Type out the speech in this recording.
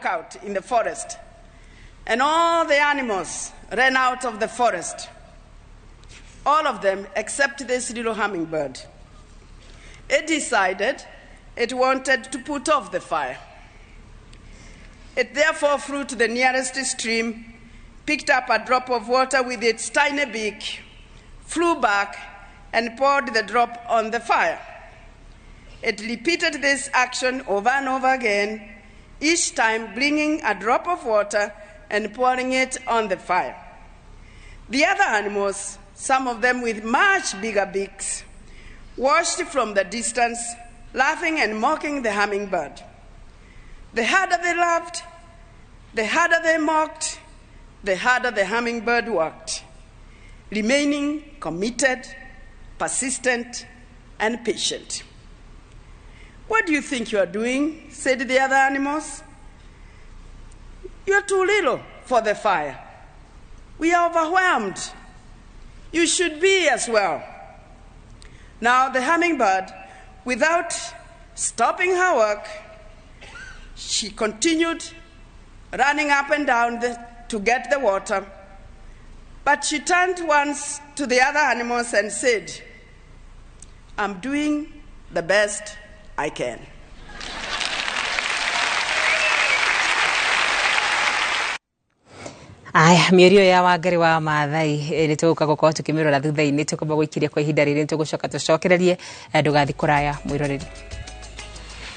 blackout in the forest, and all the animals ran out of the forest. All of them except this little hummingbird. It decided it wanted to put off the fire. It therefore flew to the nearest stream, picked up a drop of water with its tiny beak, flew back, and poured the drop on the fire. It repeated this action over and over again, each time bringing a drop of water and pouring it on the fire. The other animals, some of them with much bigger beaks, watched from the distance, laughing and mocking the hummingbird. The harder they laughed, the harder they mocked, the harder the hummingbird worked, remaining committed, persistent, and patient. "What do you think you are doing?" said the other animals. "You are too little for the fire. We are overwhelmed. You should be as well." Now the hummingbird, without stopping her work, she continued running up and down to get the water. But she turned once to the other animals and said, "I'm doing the best I can." Aya, mĩario ya Wangari wa Maathai nĩ tũgũka gũkorwo tũkĩmĩrora thutha-inĩ, tũkamba gũikiria kwa ihinda rĩrĩ, nĩ tũgũcoka tũcokererie, ndũgathi kũraya mwĩroreri.